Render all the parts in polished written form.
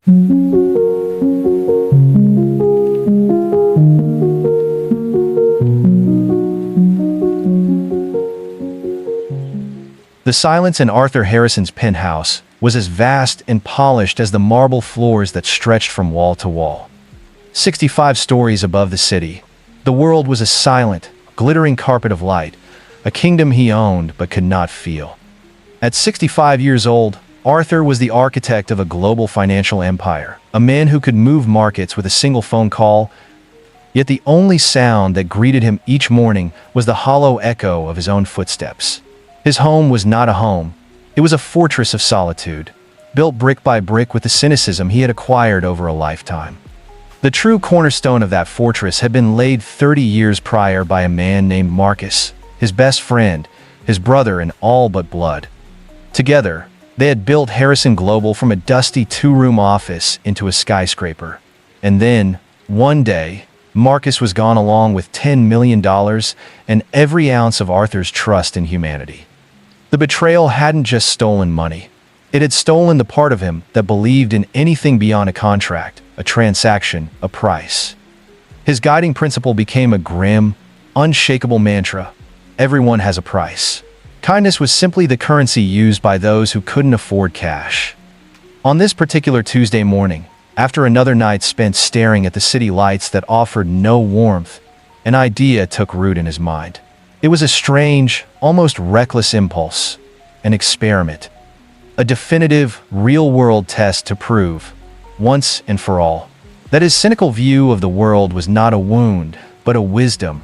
The silence in Arthur Harrison's penthouse was as vast and polished as the marble floors that stretched from wall to wall. 65 stories above the city, the world was a silent, glittering carpet of light, a kingdom he owned but could not feel. At 65 years old, Arthur was the architect of a global financial empire, a man who could move markets with a single phone call, yet the only sound that greeted him each morning was the hollow echo of his own footsteps. His home was not a home. It was a fortress of solitude, built brick by brick with the cynicism he had acquired over a lifetime. The true cornerstone of that fortress had been laid 30 years prior by a man named Marcus, his best friend, his brother in all but blood. Together, they had built Harrison Global from a dusty two-room office into a skyscraper. And then, one day, Marcus was gone along with $10 million and every ounce of Arthur's trust in humanity. The betrayal hadn't just stolen money. It had stolen the part of him that believed in anything beyond a contract, a transaction, a price. His guiding principle became a grim, unshakable mantra: everyone has a price. Kindness was simply the currency used by those who couldn't afford cash. On this particular Tuesday morning, after another night spent staring at the city lights that offered no warmth, an idea took root in his mind. It was a strange, almost reckless impulse, an experiment, a definitive, real-world test to prove, once and for all, that his cynical view of the world was not a wound, but a wisdom.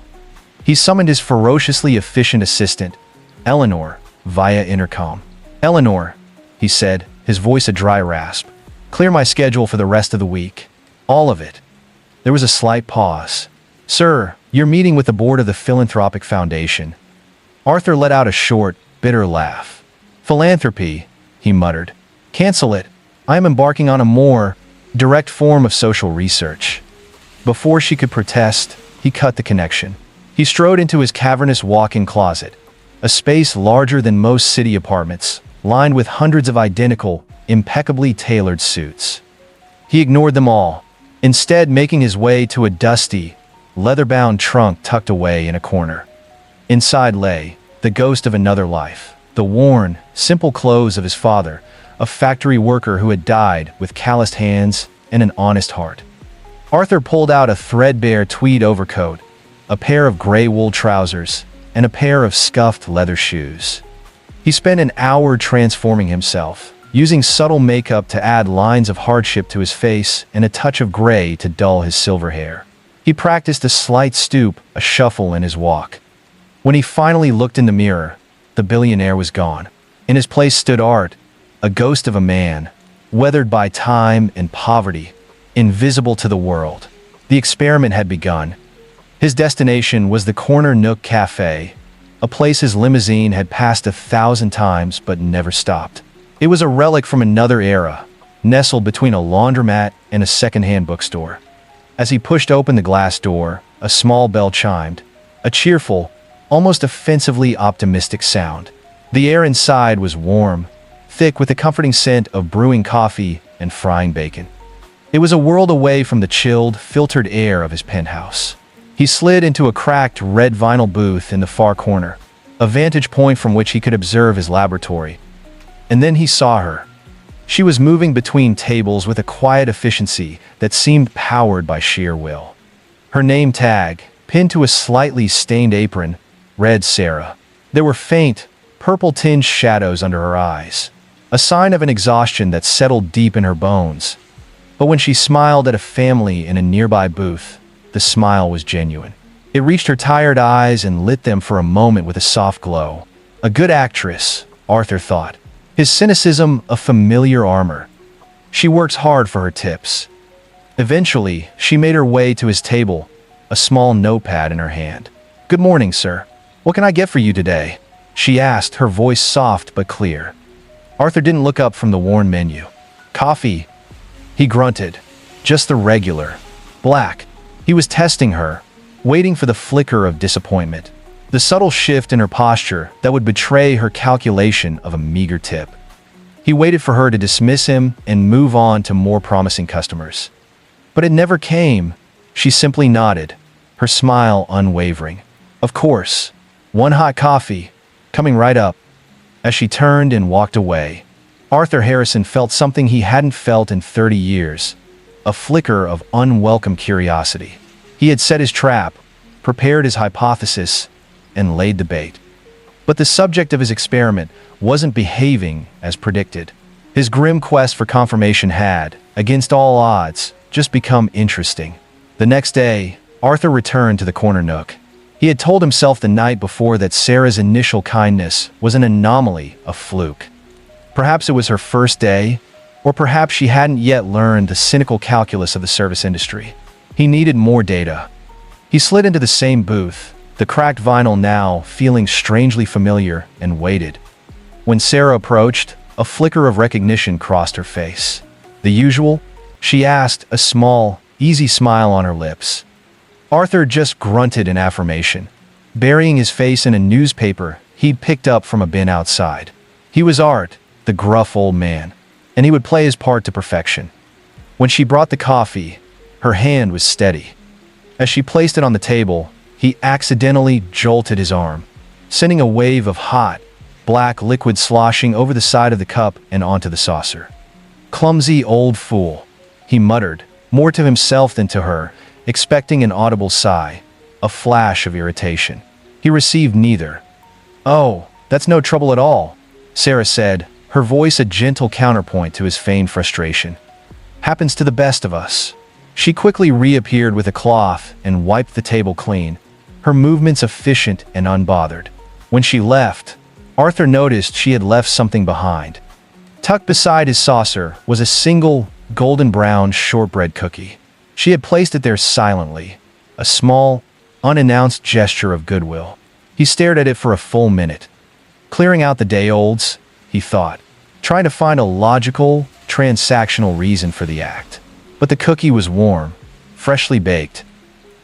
He summoned his ferociously efficient assistant, Eleanor, via intercom. "Eleanor," he said, his voice a dry rasp, "clear my schedule for the rest of the week. All of it." There was a slight pause. "Sir, you're meeting with the board of the Philanthropic Foundation." Arthur let out a short, bitter laugh. "Philanthropy," he muttered. "Cancel it. I am embarking on a more direct form of social research." Before she could protest, he cut the connection. He strode into his cavernous walk-in closet, a space larger than most city apartments, lined with hundreds of identical, impeccably tailored suits. He ignored them all, instead making his way to a dusty, leather-bound trunk tucked away in a corner. Inside lay the ghost of another life, the worn, simple clothes of his father, a factory worker who had died with calloused hands and an honest heart. Arthur pulled out a threadbare tweed overcoat, a pair of gray wool trousers, and a pair of scuffed leather shoes. He spent an hour transforming himself, using subtle makeup to add lines of hardship to his face and a touch of gray to dull his silver hair. He practiced a slight stoop, a shuffle in his walk. When he finally looked in the mirror, the billionaire was gone. In his place stood Art, a ghost of a man, weathered by time and poverty, invisible to the world. The experiment had begun. His destination was the Corner Nook Cafe, a place his limousine had passed 1,000 times but never stopped. It was a relic from another era, nestled between a laundromat and a second-hand bookstore. As he pushed open the glass door, a small bell chimed, a cheerful, almost offensively optimistic sound. The air inside was warm, thick with the comforting scent of brewing coffee and frying bacon. It was a world away from the chilled, filtered air of his penthouse. He slid into a cracked red vinyl booth in the far corner, a vantage point from which he could observe his laboratory. And then he saw her. She was moving between tables with a quiet efficiency that seemed powered by sheer will. Her name tag, pinned to a slightly stained apron, read Sarah. There were faint, purple-tinged shadows under her eyes, a sign of an exhaustion that settled deep in her bones. But when she smiled at a family in a nearby booth, the smile was genuine. It reached her tired eyes and lit them for a moment with a soft glow. A good actress, Arthur thought. His cynicism a familiar armor. She works hard for her tips. Eventually, she made her way to his table, a small notepad in her hand. "Good morning, sir. What can I get for you today?" she asked, her voice soft but clear. Arthur didn't look up from the worn menu. "Coffee," he grunted. "Just the regular. Black." He was testing her, waiting for the flicker of disappointment, the subtle shift in her posture that would betray her calculation of a meager tip. He waited for her to dismiss him and move on to more promising customers. But it never came. She simply nodded, her smile unwavering. Of course, one hot coffee, coming right up. As she turned and walked away, Arthur Harrison felt something he hadn't felt in 30 years, a flicker of unwelcome curiosity. He had set his trap, prepared his hypothesis, and laid the bait. But the subject of his experiment wasn't behaving as predicted. His grim quest for confirmation had, against all odds, just become interesting. The next day, Arthur returned to the corner nook. He had told himself the night before that Sarah's initial kindness was an anomaly, a fluke. Perhaps it was her first day, or perhaps she hadn't yet learned the cynical calculus of the service industry. He needed more data. He slid into the same booth, the cracked vinyl now feeling strangely familiar, and waited. When Sarah approached, a flicker of recognition crossed her face. "The usual?" she asked, a small, easy smile on her lips. Arthur just grunted in affirmation, burying his face in a newspaper he'd picked up from a bin outside. He was Art, the gruff old man, and he would play his part to perfection. When she brought the coffee, her hand was steady. As she placed it on the table, he accidentally jolted his arm, sending a wave of hot, black liquid sloshing over the side of the cup and onto the saucer. "Clumsy old fool," he muttered, more to himself than to her, expecting an audible sigh, a flash of irritation. He received neither. "Oh, that's no trouble at all," Sarah said, her voice a gentle counterpoint to his feigned frustration. "Happens to the best of us." She quickly reappeared with a cloth and wiped the table clean, her movements efficient and unbothered. When she left, Arthur noticed she had left something behind. Tucked beside his saucer was a single, golden brown shortbread cookie. She had placed it there silently, a small, unannounced gesture of goodwill. He stared at it for a full minute. Clearing out the day-olds, he thought, trying to find a logical, transactional reason for the act. But the cookie was warm, freshly baked.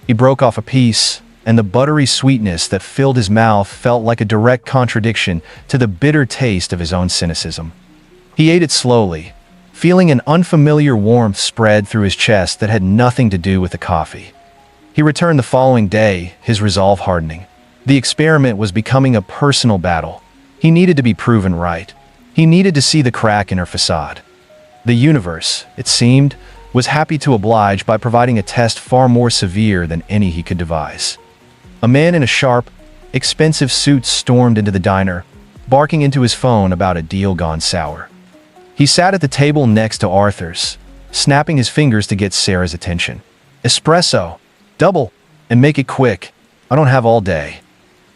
He broke off a piece, and the buttery sweetness that filled his mouth felt like a direct contradiction to the bitter taste of his own cynicism. He ate it slowly, feeling an unfamiliar warmth spread through his chest that had nothing to do with the coffee. He returned the following day, his resolve hardening. The experiment was becoming a personal battle. He needed to be proven right. He needed to see the crack in her facade. The universe, it seemed, was happy to oblige by providing a test far more severe than any he could devise. A man in a sharp, expensive suit stormed into the diner, barking into his phone about a deal gone sour. He sat at the table next to Arthur's, snapping his fingers to get Sarah's attention. "Espresso, double, and make it quick. I don't have all day."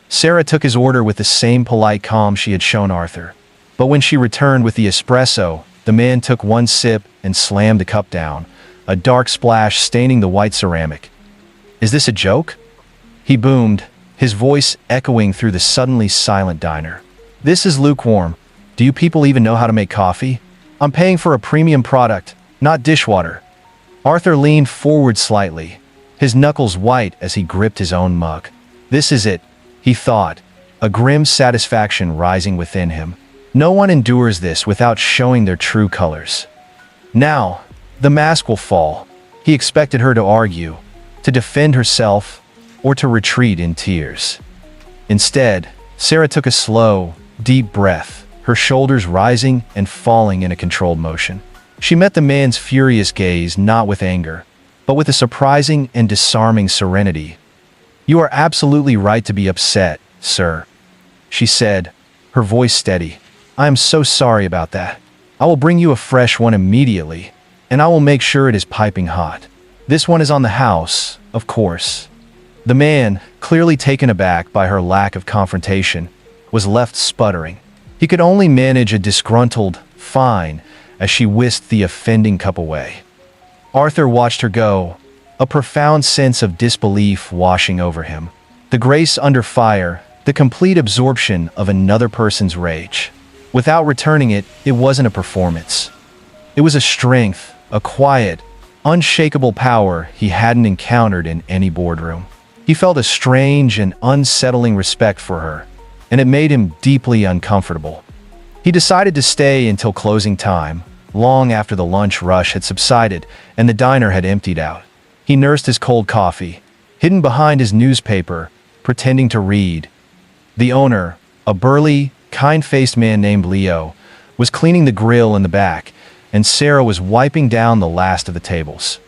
Sarah took his order with the same polite calm she had shown Arthur. But when she returned with the espresso, the man took one sip and slammed the cup down, a dark splash staining the white ceramic. "Is this a joke?" he boomed, his voice echoing through the suddenly silent diner. "This is lukewarm. Do you people even know how to make coffee? I'm paying for a premium product, not dishwater." Arthur leaned forward slightly, his knuckles white as he gripped his own mug. "This is it," he thought, a grim satisfaction rising within him. No one endures this without showing their true colors. Now, the mask will fall. He expected her to argue, to defend herself, or to retreat in tears. Instead, Sarah took a slow, deep breath, her shoulders rising and falling in a controlled motion. She met the man's furious gaze not with anger, but with a surprising and disarming serenity. "You are absolutely right to be upset, sir," she said, her voice steady. "I am so sorry about that. I will bring you a fresh one immediately, and I will make sure it is piping hot. This one is on the house, of course." The man, clearly taken aback by her lack of confrontation, was left sputtering. He could only manage a disgruntled, "Fine," as she whisked the offending cup away. Arthur watched her go, a profound sense of disbelief washing over him. The grace under fire, the complete absorption of another person's rage. Without returning it, it wasn't a performance. It was a strength, a quiet, unshakable power he hadn't encountered in any boardroom. He felt a strange and unsettling respect for her, and it made him deeply uncomfortable. He decided to stay until closing time, long after the lunch rush had subsided and the diner had emptied out. He nursed his cold coffee, hidden behind his newspaper, pretending to read. The owner, a burly, kind-faced man named Leo, was cleaning the grill in the back, and Sarah was wiping down the last of the tables.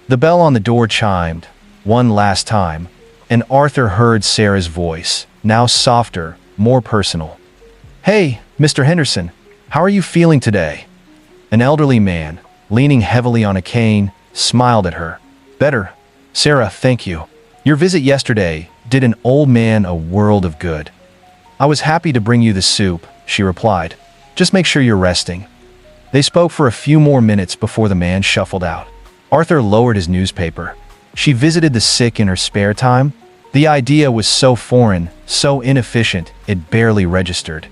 The bell on the door chimed, one last time, and Arthur heard Sarah's voice, now softer, more personal. "Hey, Mr. Henderson, how are you feeling today?" An elderly man, leaning heavily on a cane, smiled at her. "Better, Sarah, thank you. Your visit yesterday did an old man a world of good." "I was happy to bring you the soup," she replied. "Just make sure you're resting." They spoke for a few more minutes before the man shuffled out. Arthur lowered his newspaper. She visited the sick in her spare time? The idea was so foreign, so inefficient, it barely registered.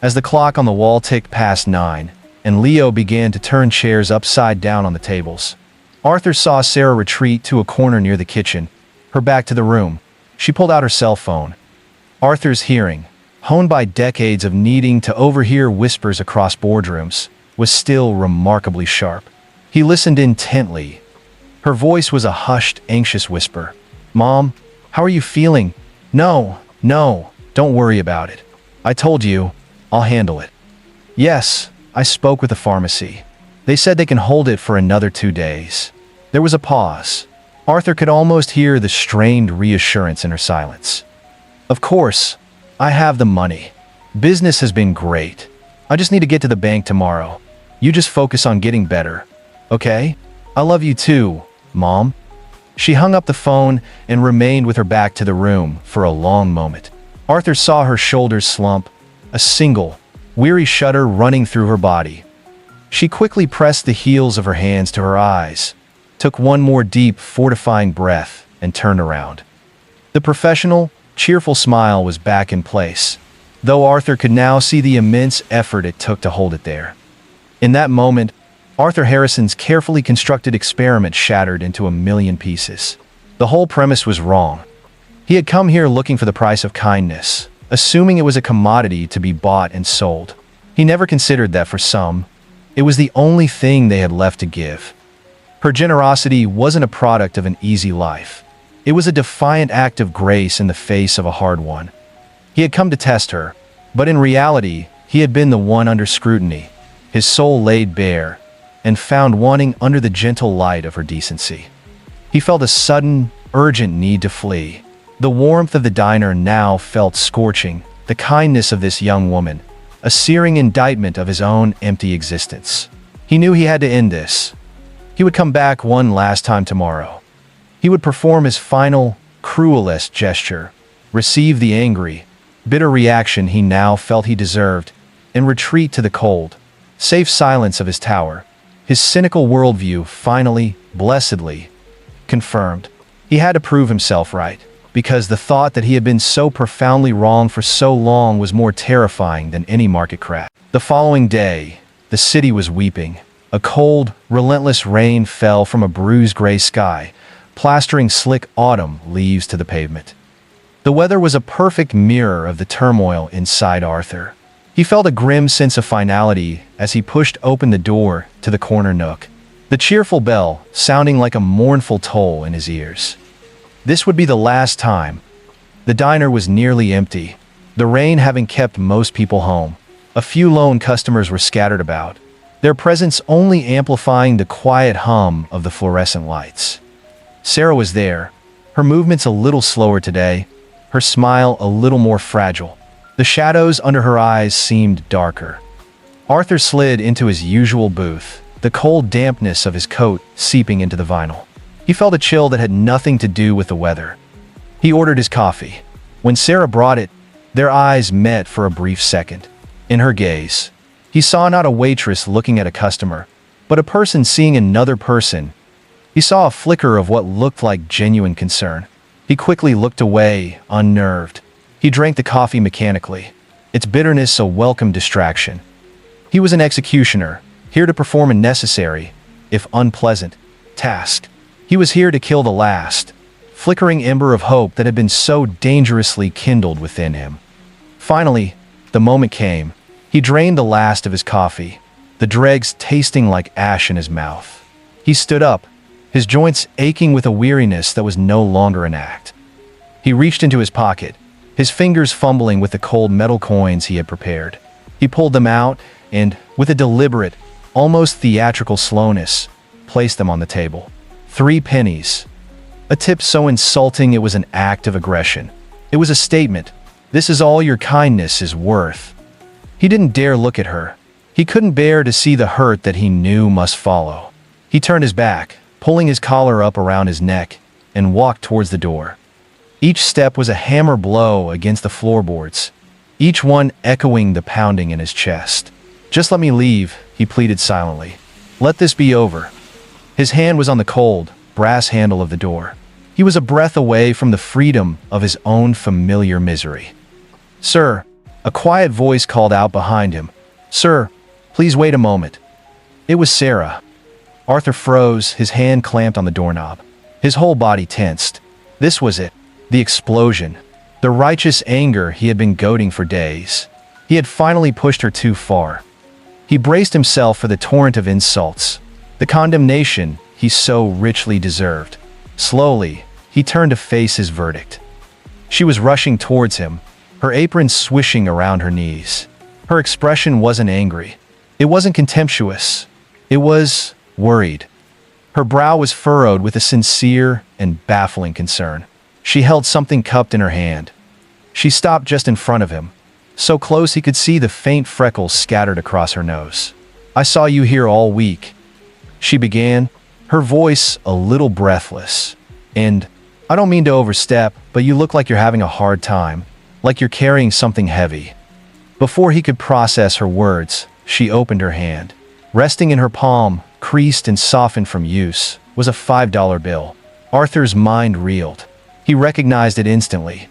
As the clock on the wall ticked past 9, and Leo began to turn chairs upside down on the tables, Arthur saw Sarah retreat to a corner near the kitchen, her back to the room. She pulled out her cell phone. Arthur's hearing, honed by decades of needing to overhear whispers across boardrooms, was still remarkably sharp. He listened intently. Her voice was a hushed, anxious whisper. "Mom, how are you feeling?" No, don't worry about it. I told you, I'll handle it." "Yes, I spoke with the pharmacy. They said they can hold it for another 2 days." There was a pause. Arthur could almost hear the strained reassurance in her silence. "Of course, I have the money. Business has been great. I just need to get to the bank tomorrow. You just focus on getting better. Okay? I love you too, Mom." She hung up the phone and remained with her back to the room for a long moment. Arthur saw her shoulders slump, a single, weary shudder running through her body. She quickly pressed the heels of her hands to her eyes, took one more deep, fortifying breath, and turned around. The professional, cheerful smile was back in place, though Arthur could now see the immense effort it took to hold it there. In that moment, Arthur Harrison's carefully constructed experiment shattered into a million pieces. The whole premise was wrong. He had come here looking for the price of kindness, assuming it was a commodity to be bought and sold. He never considered that for some, it was the only thing they had left to give. Her generosity wasn't a product of an easy life. It was a defiant act of grace in the face of a hard one. He had come to test her, but in reality, he had been the one under scrutiny, his soul laid bare, and found wanting under the gentle light of her decency. He felt a sudden, urgent need to flee. The warmth of the diner now felt scorching, the kindness of this young woman, a searing indictment of his own empty existence. He knew he had to end this. He would come back one last time tomorrow. He would perform his final, cruelest gesture, receive the angry, bitter reaction he now felt he deserved, and retreat to the cold, safe silence of his tower. His cynical worldview finally, blessedly, confirmed. He had to prove himself right, because the thought that he had been so profoundly wrong for so long was more terrifying than any market crash. The following day, the city was weeping. A cold, relentless rain fell from a bruised gray sky, plastering slick autumn leaves to the pavement. The weather was a perfect mirror of the turmoil inside Arthur. He felt a grim sense of finality as he pushed open the door to the corner nook, the cheerful bell sounding like a mournful toll in his ears. This would be the last time. The diner was nearly empty, the rain having kept most people home. A few lone customers were scattered about, their presence only amplifying the quiet hum of the fluorescent lights. Sarah was there, her movements a little slower today, her smile a little more fragile. The shadows under her eyes seemed darker. Arthur slid into his usual booth, the cold dampness of his coat seeping into the vinyl. He felt a chill that had nothing to do with the weather. He ordered his coffee. When Sarah brought it, their eyes met for a brief second. In her gaze, he saw not a waitress looking at a customer, but a person seeing another person. He saw a flicker of what looked like genuine concern. He quickly looked away, unnerved. He drank the coffee mechanically, its bitterness a welcome distraction. He was an executioner, here to perform a necessary, if unpleasant, task. He was here to kill the last, flickering ember of hope that had been so dangerously kindled within him. Finally, the moment came. He drained the last of his coffee, the dregs tasting like ash in his mouth. He stood up, his joints aching with a weariness that was no longer an act. He reached into his pocket, his fingers fumbling with the cold metal coins he had prepared. He pulled them out and, with a deliberate, almost theatrical slowness, placed them on the table. 3 pennies. A tip so insulting it was an act of aggression. It was a statement. This is all your kindness is worth. He didn't dare look at her. He couldn't bear to see the hurt that he knew must follow. He turned his back, pulling his collar up around his neck, and walked towards the door. Each step was a hammer blow against the floorboards, each one echoing the pounding in his chest. "Just let me leave," he pleaded silently. "Let this be over." His hand was on the cold, brass handle of the door. He was a breath away from the freedom of his own familiar misery. "Sir," a quiet voice called out behind him. "Sir, please wait a moment." It was Sarah. Arthur froze, his hand clamped on the doorknob. His whole body tensed. This was it. The explosion. The righteous anger he had been goading for days. He had finally pushed her too far. He braced himself for the torrent of insults, the condemnation he so richly deserved. Slowly, he turned to face his verdict. She was rushing towards him, her apron swishing around her knees. Her expression wasn't angry. It wasn't contemptuous. It was worried. Her brow was furrowed with a sincere and baffling concern. She held something cupped in her hand. She stopped just in front of him, so close he could see the faint freckles scattered across her nose. "I saw you here all week," she began, her voice a little breathless. "And I don't mean to overstep, but you look like you're having a hard time, like you're carrying something heavy." Before he could process her words, she opened her hand. Resting in her palm, creased and softened from use, was a $5 bill. Arthur's mind reeled. He recognized it instantly.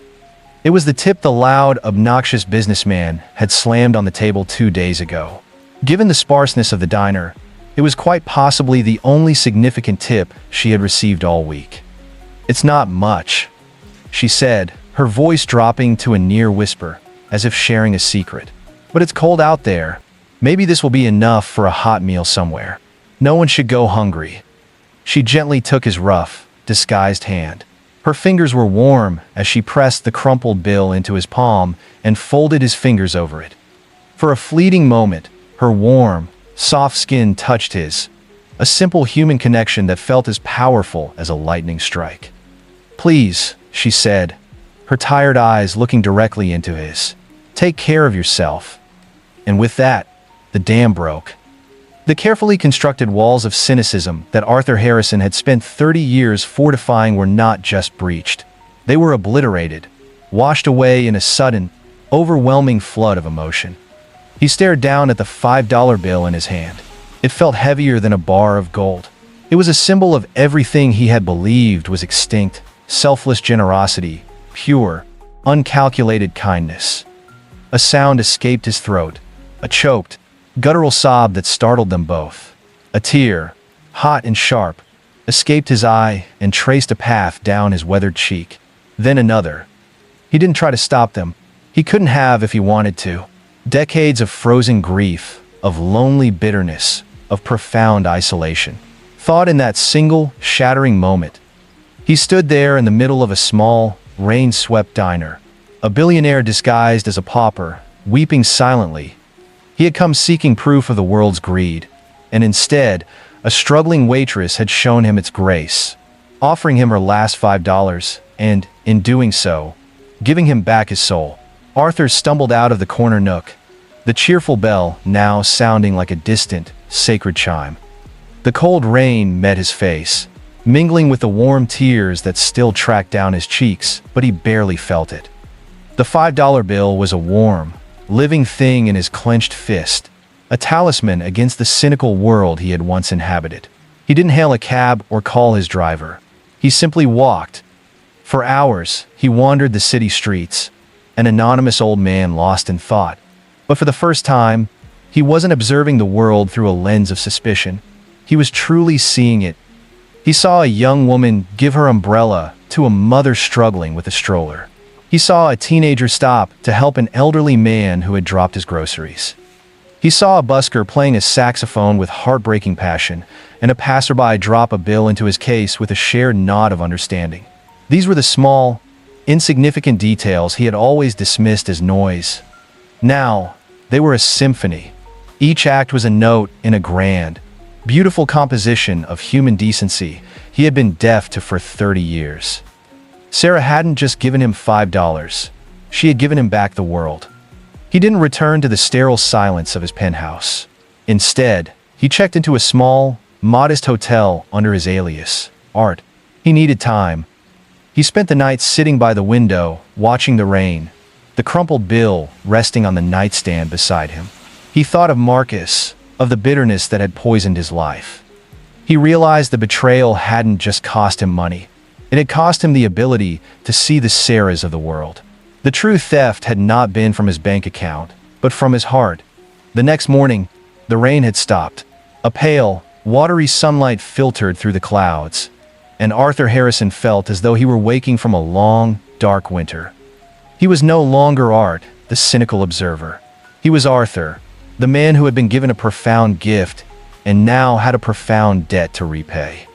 It was the tip the loud, obnoxious businessman had slammed on the table 2 days ago. Given the sparseness of the diner, it was quite possibly the only significant tip she had received all week. "It's not much," she said, her voice dropping to a near whisper, as if sharing a secret. "But it's cold out there. Maybe this will be enough for a hot meal somewhere. No one should go hungry." She gently took his rough, disguised hand. Her fingers were warm as she pressed the crumpled bill into his palm and folded his fingers over it. For a fleeting moment, her warm, soft skin touched his, a simple human connection that felt as powerful as a lightning strike. "Please," she said, her tired eyes looking directly into his. "Take care of yourself." And with that, the dam broke. The carefully constructed walls of cynicism that Arthur Harrison had spent 30 years fortifying were not just breached. They were obliterated, washed away in a sudden, overwhelming flood of emotion. He stared down at the $5 bill in his hand. It felt heavier than a bar of gold. It was a symbol of everything he had believed was extinct: selfless generosity, pure, uncalculated kindness. A sound escaped his throat, a choked, guttural sob that startled them both. A tear, hot and sharp, escaped his eye and traced a path down his weathered cheek. Then another. He didn't try to stop them. He couldn't have if he wanted to. Decades of frozen grief, of lonely bitterness, of profound isolation. Thought in that single, shattering moment. He stood there in the middle of a small, rain-swept diner, a billionaire disguised as a pauper, weeping silently. He had come seeking proof of the world's greed, and instead, a struggling waitress had shown him its grace, offering him her last $5, and, in doing so, giving him back his soul. Arthur stumbled out of the corner nook, the cheerful bell now sounding like a distant, sacred chime. The cold rain met his face, mingling with the warm tears that still tracked down his cheeks, but he barely felt it. The $5 bill was a warm, living thing in his clenched fist, a talisman against the cynical world he had once inhabited. He didn't hail a cab or call his driver. He simply walked. For hours, he wandered the city streets, an anonymous old man lost in thought. But for the first time, he wasn't observing the world through a lens of suspicion. He was truly seeing it. He saw a young woman give her umbrella to a mother struggling with a stroller. He saw a teenager stop to help an elderly man who had dropped his groceries. He saw a busker playing a saxophone with heartbreaking passion, and a passerby drop a bill into his case with a shared nod of understanding. These were the small, insignificant details he had always dismissed as noise. Now, they were a symphony. Each act was a note in a grand, beautiful composition of human decency he had been deaf to for 30 years. Sarah hadn't just given him $5. She had given him back the world. He didn't return to the sterile silence of his penthouse. Instead, he checked into a small, modest hotel under his alias, Art. He needed time. He spent the night sitting by the window, watching the rain, the crumpled bill resting on the nightstand beside him. He thought of Marcus, of the bitterness that had poisoned his life. He realized the betrayal hadn't just cost him money. It had cost him the ability to see the Sarahs of the world. The true theft had not been from his bank account, but from his heart. The next morning, the rain had stopped. A pale, watery sunlight filtered through the clouds, and Arthur Harrison felt as though he were waking from a long, dark winter. He was no longer Art, the cynical observer. He was Arthur, the man who had been given a profound gift and now had a profound debt to repay.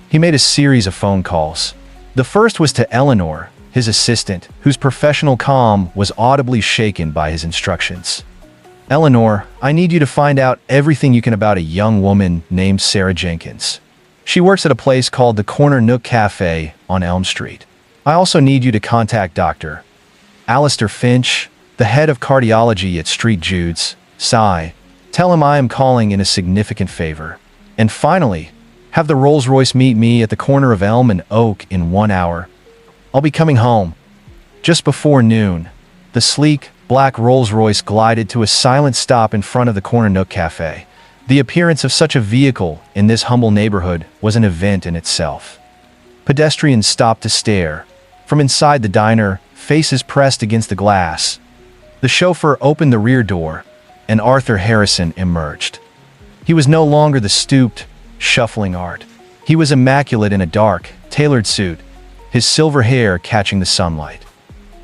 He made a series of phone calls. The first was to Eleanor, his assistant, whose professional calm was audibly shaken by his instructions. "Eleanor, I need you to find out everything you can about a young woman named Sarah Jenkins. She works at a place called the Corner Nook Cafe on Elm Street. I also need you to contact Dr. Alistair Finch, the head of cardiology at St. Jude's. Tell him I am calling in a significant favor. And finally, have the Rolls-Royce meet me at the corner of Elm and Oak in 1 hour. I'll be coming home." Just before noon, the sleek, black Rolls-Royce glided to a silent stop in front of the Corner Nook Cafe. The appearance of such a vehicle in this humble neighborhood was an event in itself. Pedestrians stopped to stare. From inside the diner, faces pressed against the glass. The chauffeur opened the rear door, and Arthur Harrison emerged. He was no longer the stooped, shuffling Art. He was immaculate in a dark, tailored suit, his silver hair catching the sunlight.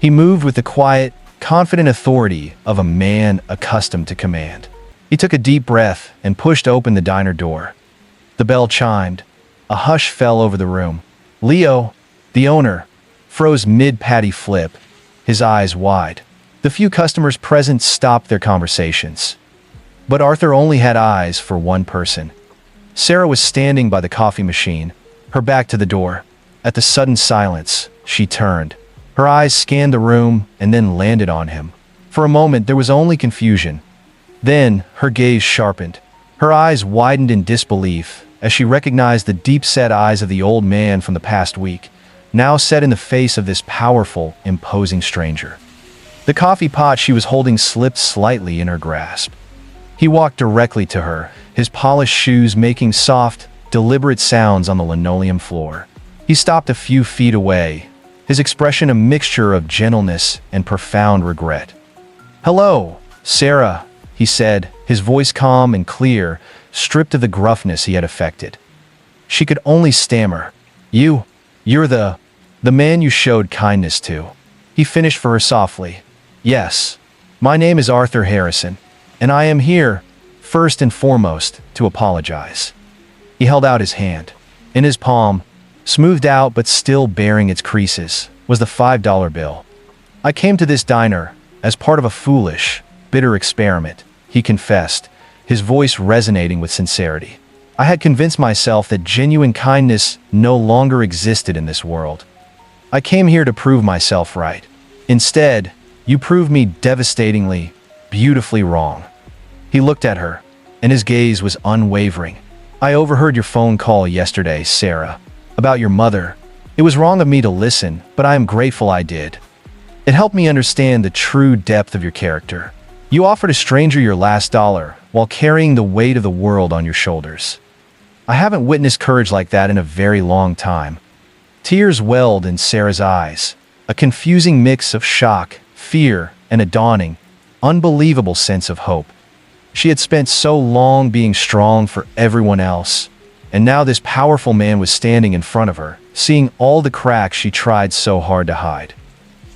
He moved with the quiet, confident authority of a man accustomed to command. He took a deep breath and pushed open the diner door. The bell chimed. A hush fell over the room. Leo, the owner, froze mid-patty flip, his eyes wide. The few customers present stopped their conversations. But Arthur only had eyes for one person. Sarah was standing by the coffee machine, her back to the door. At the sudden silence, she turned. Her eyes scanned the room and then landed on him. For a moment, there was only confusion. Then, her gaze sharpened. Her eyes widened in disbelief as she recognized the deep-set eyes of the old man from the past week, now set in the face of this powerful, imposing stranger. The coffee pot she was holding slipped slightly in her grasp. He walked directly to her, his polished shoes making soft, deliberate sounds on the linoleum floor. He stopped a few feet away, his expression a mixture of gentleness and profound regret. "Hello, Sarah," he said, his voice calm and clear, stripped of the gruffness he had affected. She could only stammer. You're the man you showed kindness to." He finished for her softly. "Yes, my name is Arthur Harrison, and I am here, first and foremost, to apologize." He held out his hand. In his palm, smoothed out but still bearing its creases, was the $5 bill. "I came to this diner as part of a foolish, bitter experiment," he confessed, his voice resonating with sincerity. "I had convinced myself that genuine kindness no longer existed in this world. I came here to prove myself right. Instead, you proved me devastatingly, beautifully wrong." He looked at her, and his gaze was unwavering. "I overheard your phone call yesterday, Sarah, about your mother. It was wrong of me to listen, but I am grateful I did. It helped me understand the true depth of your character. You offered a stranger your last dollar while carrying the weight of the world on your shoulders. I haven't witnessed courage like that in a very long time." Tears welled in Sarah's eyes, a confusing mix of shock, fear, and a dawning, unbelievable sense of hope. She had spent so long being strong for everyone else, and now this powerful man was standing in front of her, seeing all the cracks she tried so hard to hide.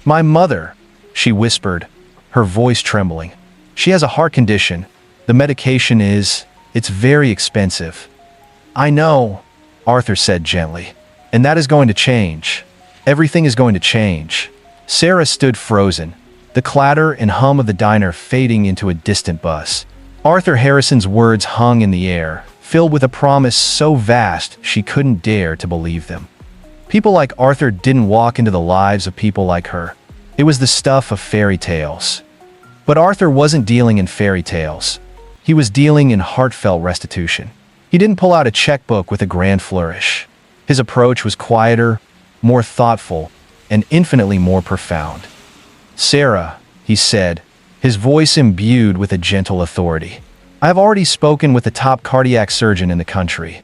"My mother," she whispered, her voice trembling. "She has a heart condition, The medication it's very expensive. I know, Arthur said gently. And that is going to change. Everything is going to change. Sarah stood frozen, the clatter and hum of the diner fading into a distant buzz. Arthur Harrison's words hung in the air, filled with a promise so vast she couldn't dare to believe them. People like Arthur didn't walk into the lives of people like her. It was the stuff of fairy tales. But Arthur wasn't dealing in fairy tales. He was dealing in heartfelt restitution. He didn't pull out a checkbook with a grand flourish. His approach was quieter, more thoughtful, and infinitely more profound. Sarah, he said, his voice imbued with a gentle authority. I have already spoken with the top cardiac surgeon in the country.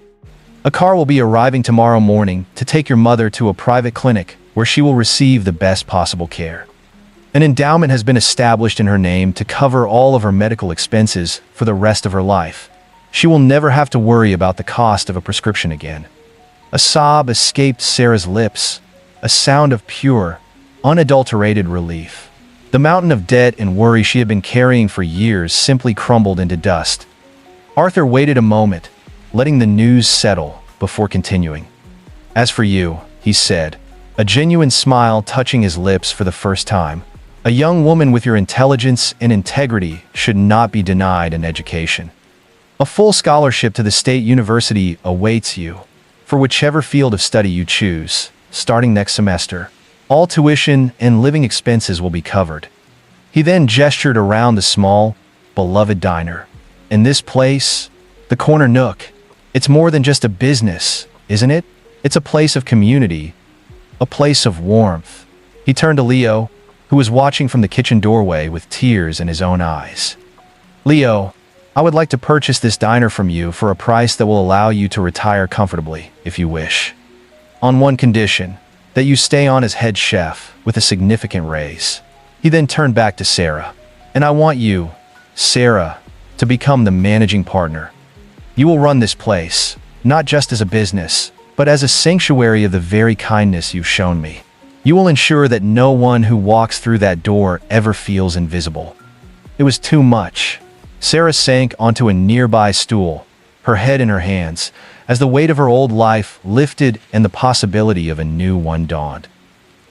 A car will be arriving tomorrow morning to take your mother to a private clinic where she will receive the best possible care. An endowment has been established in her name to cover all of her medical expenses for the rest of her life. She will never have to worry about the cost of a prescription again. A sob escaped Sarah's lips, a sound of pure, unadulterated relief. The mountain of debt and worry she had been carrying for years simply crumbled into dust. Arthur waited a moment, letting the news settle before continuing. As for you, he said, a genuine smile touching his lips for the first time, a young woman with your intelligence and integrity should not be denied an education. A full scholarship to the state university awaits you, for whichever field of study you choose, starting next semester. All tuition and living expenses will be covered. He then gestured around the small, beloved diner. In this place, the corner nook, it's more than just a business, isn't it? It's a place of community, a place of warmth. He turned to Leo, who was watching from the kitchen doorway with tears in his own eyes. Leo, I would like to purchase this diner from you for a price that will allow you to retire comfortably, if you wish. On one condition, that you stay on as head chef with a significant raise. He then turned back to Sarah. And I want you, Sarah, to become the managing partner. You will run this place, not just as a business, but as a sanctuary of the very kindness you've shown me. You will ensure that no one who walks through that door ever feels invisible. It was too much. Sarah sank onto a nearby stool, her head in her hands, as the weight of her old life lifted and the possibility of a new one dawned.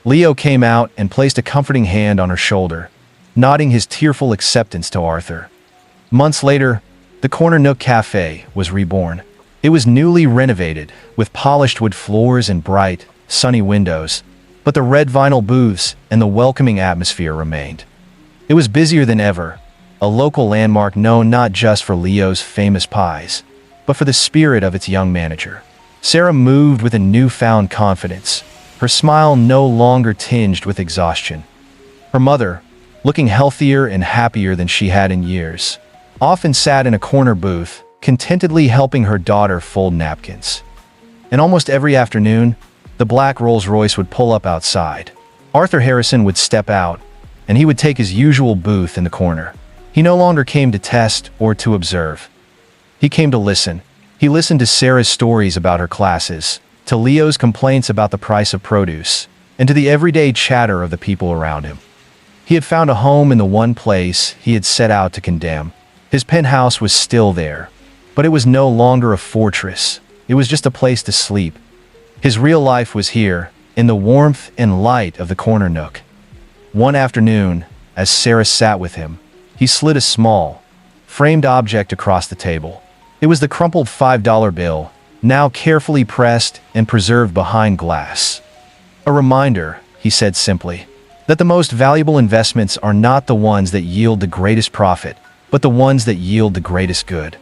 Leo came out and placed a comforting hand on her shoulder, nodding his tearful acceptance to Arthur. Months later, the Corner Nook Cafe was reborn. It was newly renovated, with polished wood floors and bright, sunny windows, but the red vinyl booths and the welcoming atmosphere remained. It was busier than ever, a local landmark known not just for Leo's famous pies, but for the spirit of its young manager. Sarah moved with a newfound confidence, her smile no longer tinged with exhaustion. Her mother, looking healthier and happier than she had in years, often sat in a corner booth, contentedly helping her daughter fold napkins. And almost every afternoon, the black Rolls-Royce would pull up outside. Arthur Harrison would step out, and he would take his usual booth in the corner. He no longer came to test or to observe. He came to listen. He listened to Sarah's stories about her classes, to Leo's complaints about the price of produce, and to the everyday chatter of the people around him. He had found a home in the one place he had set out to condemn. His penthouse was still there, but it was no longer a fortress. It was just a place to sleep. His real life was here, in the warmth and light of the corner nook. One afternoon, as Sarah sat with him, he slid a small, framed object across the table. It was the crumpled $5 bill, now carefully pressed and preserved behind glass. A reminder, he said simply, that the most valuable investments are not the ones that yield the greatest profit, but the ones that yield the greatest good.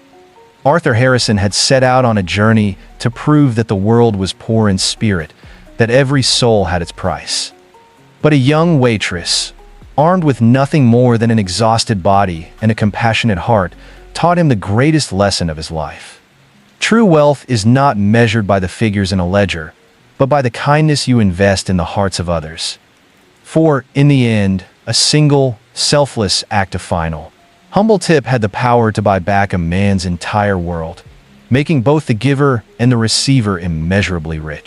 Arthur Harrison had set out on a journey to prove that the world was poor in spirit, that every soul had its price. But a young waitress, armed with nothing more than an exhausted body and a compassionate heart, taught him the greatest lesson of his life. True wealth is not measured by the figures in a ledger, but by the kindness you invest in the hearts of others. For, in the end, a single, selfless act of final, humble tip had the power to buy back a man's entire world, making both the giver and the receiver immeasurably rich.